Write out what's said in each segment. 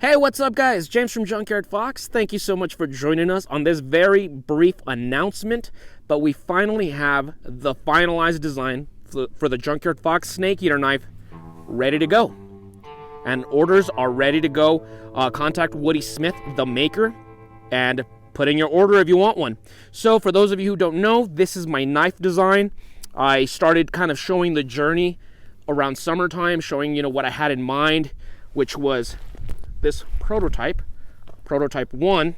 Hey, what's up, guys? James from Junkyard Fox. Thank you so much for joining us on this very brief announcement, but we finally have the finalized design for the Junkyard Fox Snake Eater knife ready to go. And orders are ready to go. Contact Woody Smith, the maker, and put in your order if you want one. So for those of you who don't know, this is my knife design. I started kind of showing the journey around summertime, showing, what I had in mind, which was this prototype 1.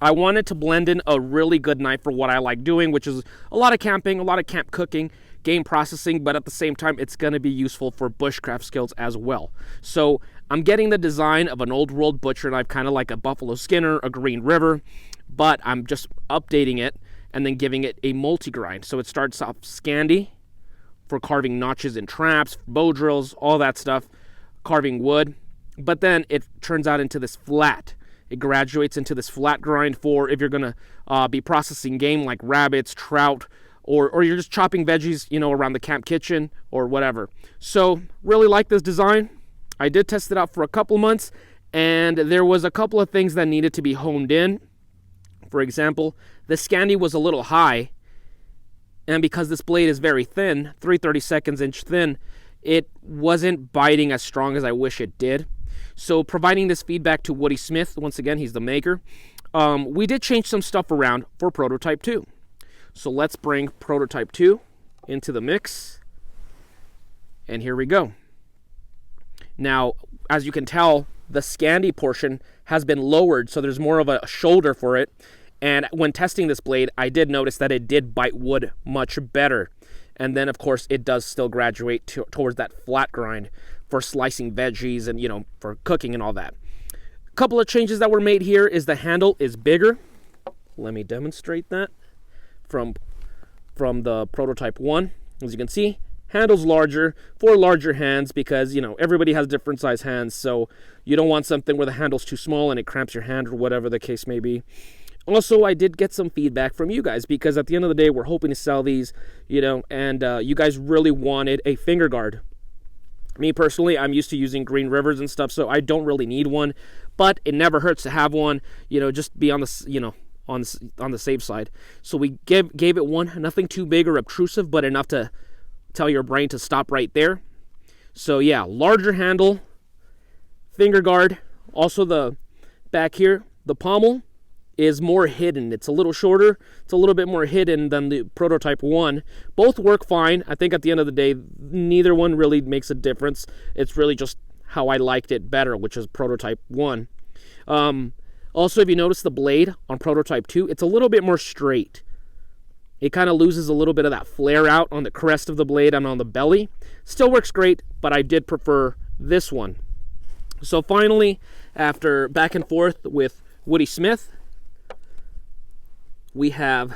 I wanted to blend in a really good knife for what I like doing, which is a lot of camping, a lot of camp cooking, game processing, but at the same time, it's going to be useful for bushcraft skills as well. So I'm getting the design of an old world butcher knife, kind of like a Buffalo Skinner, a Green River, but I'm just updating it and then giving it a multi-grind. So it starts off Scandi for carving notches and traps, bow drills, all that stuff, carving wood. But then it turns out into this flat. It graduates into this flat grind for if you're going to be processing game like rabbits, trout, or you're just chopping veggies, around the camp kitchen or whatever. So really like this design. I did test it out for a couple months, and there was a couple of things that needed to be honed in. For example, the Scandi was a little high, and because this blade is very thin, 3/32 inch thin, it wasn't biting as strong as I wish it did. So providing this feedback to Woody Smith, once again, he's the maker, we did change some stuff around for Prototype 2. So let's bring Prototype 2 into the mix. And here we go. Now, as you can tell, the Scandi portion has been lowered, so there's more of a shoulder for it. And when testing this blade, I did notice that it did bite wood much better. And then, of course, it does still graduate towards that flat grind for slicing veggies and, for cooking and all that. A couple of changes that were made here is the handle is bigger. Let me demonstrate that from the Prototype 1. As you can see, handle's larger for larger hands because, everybody has different size hands. So you don't want something where the handle's too small and it cramps your hand or whatever the case may be. Also, I did get some feedback from you guys because at the end of the day, we're hoping to sell these, and you guys really wanted a finger guard. Me personally, I'm used to using Green Rivers and stuff, so I don't really need one, but it never hurts to have one, just be on the, on the safe side. So we gave it one, nothing too big or obtrusive, but enough to tell your brain to stop right there. So yeah, larger handle, finger guard. Also the back here, the pommel is more hidden. It's a little shorter. It's a little bit more hidden than the Prototype 1. Both work fine. I think at the end of the day, neither one really makes a difference. It's really just how I liked it better, which is Prototype 1. Also, if you notice the blade on Prototype 2, it's a little bit more straight. It kind of loses a little bit of that flare out on the crest of the blade and on the belly. Still works great, but I did prefer this one. So finally, after back and forth with Woody Smith, we have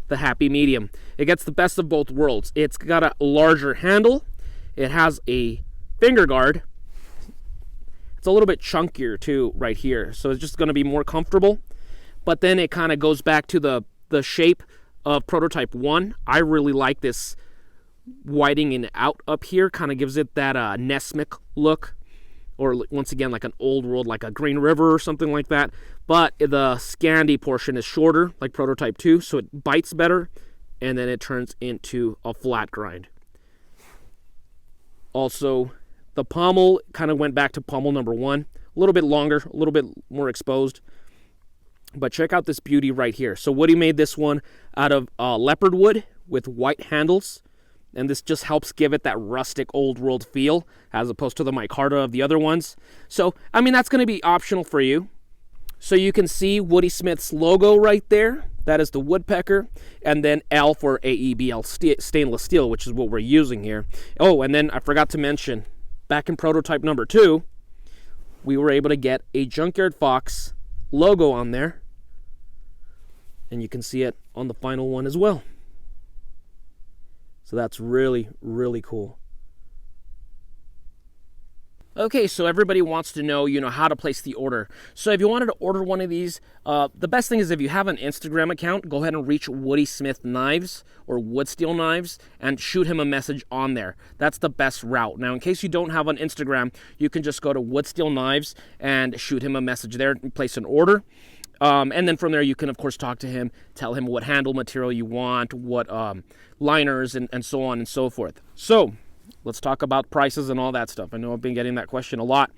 the happy medium. It gets the best of both worlds. It's got a larger handle. It has a finger guard. It's a little bit chunkier too right here, so it's just going to be more comfortable. But then it kind of goes back to the shape of Prototype 1. I really like this widening out up here. Kind of gives it that Nesmith look. Or once again, like an old world, like a Green River or something like that. But the Scandi portion is shorter, like Prototype 2, so it bites better, and then it turns into a flat grind. Also, the pommel kind of went back to pommel number 1. A little bit longer, a little bit more exposed. But check out this beauty right here. So Woody made this one out of leopard wood with white handles. And this just helps give it that rustic old world feel as opposed to the micarta of the other ones. So, that's going to be optional for you. So you can see Woody Smith's logo right there. That is the woodpecker. And then L for AEBL stainless steel, which is what we're using here. Oh, and then I forgot to mention, back in Prototype number 2, we were able to get a Junkyard Fox logo on there. And you can see it on the final one as well. So that's really, really cool. Okay, so everybody wants to know, how to place the order. So if you wanted to order one of these, the best thing is if you have an Instagram account, go ahead and reach Woody Smith Knives or Wood Steel Knives and shoot him a message on there. That's the best route. Now, in case you don't have an Instagram, you can just go to Wood Steel Knives and shoot him a message there and place an order. And then from there, you can, of course, talk to him, tell him what handle material you want, what liners, and so on and so forth. So let's talk about prices and all that stuff. I know I've been getting that question a lot.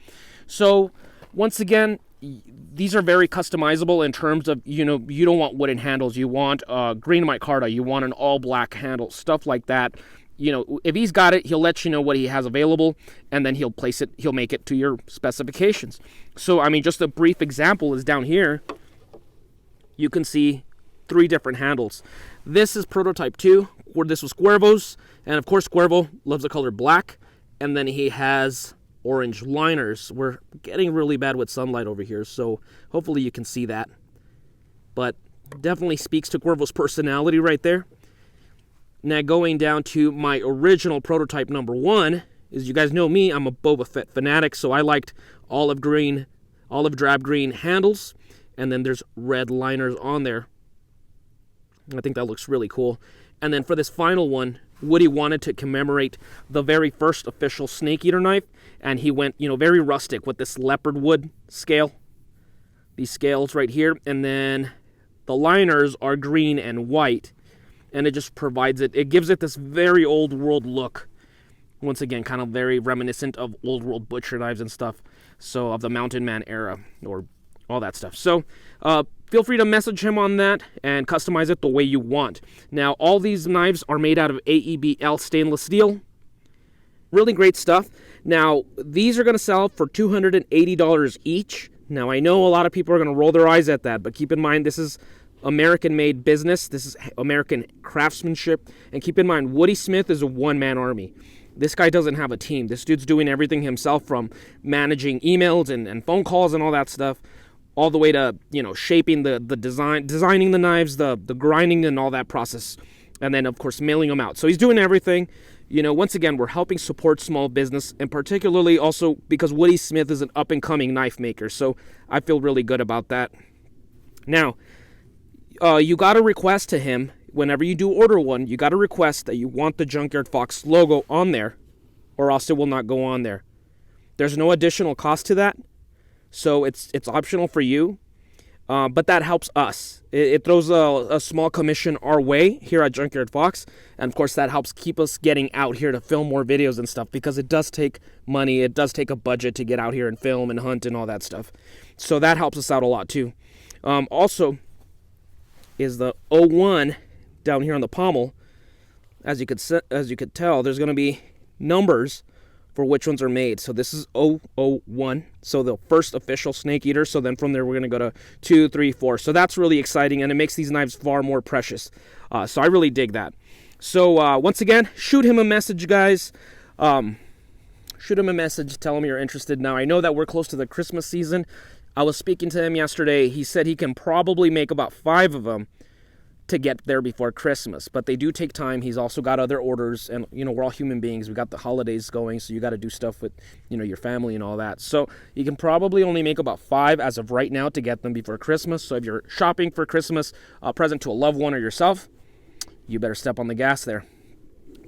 So once again, these are very customizable in terms of, you don't want wooden handles. You want green micarta. You want an all black handle, stuff like that. If he's got it, he'll let you know what he has available, and then he'll place it, he'll make it to your specifications. So, just a brief example is down here. You can see 3 different handles. This is prototype 2, or this was Cuervo's, and of course Cuervo loves the color black, and then he has orange liners. We're getting really bad with sunlight over here, so hopefully you can see that. But definitely speaks to Cuervo's personality right there. Now going down to my original prototype number 1, as you guys know me, I'm a Boba Fett fanatic, so I liked olive drab green handles, and then there's red liners on there. I think that looks really cool. And then for this final one, Woody wanted to commemorate the very first official snake eater knife, and he went, very rustic with this leopard wood scale. These scales right here, and then the liners are green and white, and it just provides it gives it this very old world look. Once again, kind of very reminiscent of old world butcher knives and stuff, so of the Mountain Man era, or all that stuff. So feel free to message him on that and customize it the way you want. Now, all these knives are made out of AEBL stainless steel. Really great stuff. Now, these are going to sell for $280 each. Now, I know a lot of people are going to roll their eyes at that, but keep in mind, this is American-made business. This is American craftsmanship. And keep in mind, Woody Smith is a one-man army. This guy doesn't have a team. This dude's doing everything himself, from managing emails and phone calls and all that stuff, all the way to, shaping the designing the knives, the grinding and all that process, and then, of course, mailing them out. So he's doing everything. Once again, we're helping support small business, and particularly also because Woody Smith is an up-and-coming knife maker, so I feel really good about that. Now, you got to request to him, whenever you do order one, you got to request that you want the Junkyard Fox logo on there, or else it will not go on there. There's no additional cost to that. So it's optional for you, but that helps us. It throws a small commission our way here at Junkyard Fox, and of course that helps keep us getting out here to film more videos and stuff, because it does take money, it does take a budget to get out here and film and hunt and all that stuff. So that helps us out a lot too. Also is the 01 down here on the pommel. As you could tell, there's going to be numbers for which ones are made. So this is 001, so the first official snake eater. So then from there we're going to go to 2, 3, 4. So that's really exciting, and it makes these knives far more precious. So I really dig that. So once again, shoot him a message, guys. Shoot him a message, tell him you're interested. Now, I know that we're close to the Christmas season. I was speaking to him yesterday. He said he can probably make about 5 of them to get there before Christmas, but they do take time. He's also got other orders, and we're all human beings. We got the holidays going, so you got to do stuff with your family and all that. So you can probably only make about 5 as of right now to get them before Christmas. So if you're shopping for Christmas, a present to a loved one or yourself, you better step on the gas there.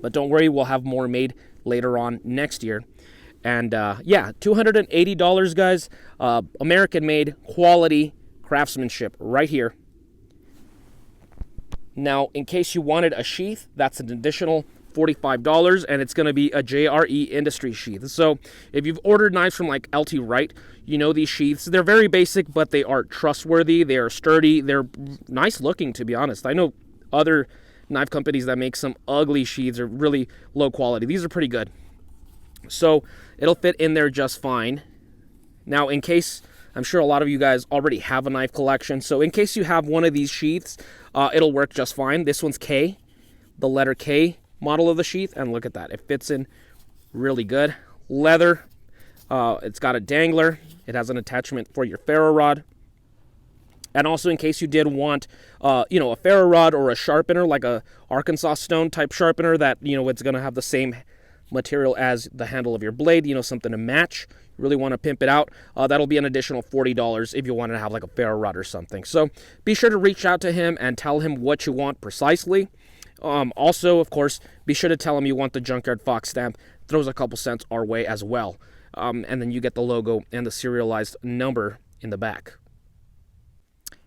But don't worry, we'll have more made later on next year. And yeah, $280, guys. American made, quality craftsmanship right here. Now, in case you wanted a sheath, that's an additional $45, and it's going to be a JRE industry sheath. So if you've ordered knives from like LT Wright, these sheaths. They're very basic, but they are trustworthy. They are sturdy. They're nice looking, to be honest. I know other knife companies that make some ugly sheaths are really low quality. These are pretty good. So it'll fit in there just fine. Now, in case, I'm sure a lot of you guys already have a knife collection, so in case you have one of these sheaths, it'll work just fine. This one's K, the letter K model of the sheath, and look at that. It fits in really good. Leather, it's got a dangler. It has an attachment for your ferro rod. And also, in case you did want, a ferro rod or a sharpener, like a Arkansas stone type sharpener that, it's going to have the same material as the handle of your blade, you know, something to match. You really want to pimp it out. That'll be an additional $40 if you want to have like a ferro rod or something. So be sure to reach out to him and tell him what you want precisely. Also, of course, be sure to tell him you want the Junkyard Fox stamp. Throws a couple cents our way as well. And then you get the logo and the serialized number in the back.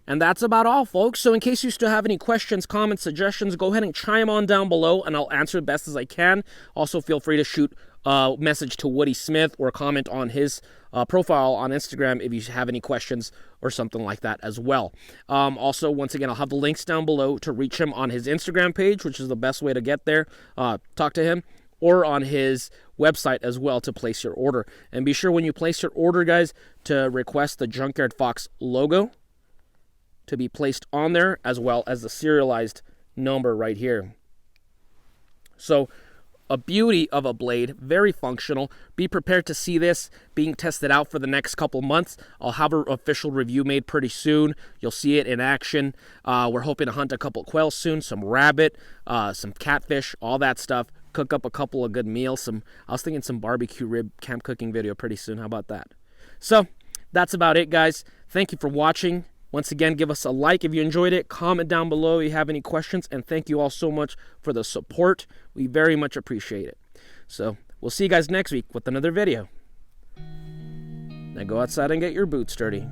And that's about all, folks. So in case you still have any questions, comments, suggestions, go ahead and chime on down below, and I'll answer the best as I can. Also, feel free to shoot a message to Woody Smith or comment on his profile on Instagram if you have any questions or something like that as well. Also, once again, I'll have the links down below to reach him on his Instagram page, which is the best way to get there. Talk to him. Or on his website as well to place your order. And be sure when you place your order, guys, to request the Junkyard Fox logo to be placed on there, as well as the serialized number right here. So, a beauty of a blade, very functional. Be prepared to see this being tested out for the next couple months. I'll have an official review made pretty soon. You'll see it in action. We're hoping to hunt a couple quail soon, some rabbit, some catfish, all that stuff. Cook up a couple of good meals. I was thinking some barbecue rib camp cooking video pretty soon. How about that? So, that's about it, guys. Thank you for watching. Once again, give us a like if you enjoyed it. Comment down below if you have any questions. And thank you all so much for the support. We very much appreciate it. So, we'll see you guys next week with another video. Now go outside and get your boots dirty.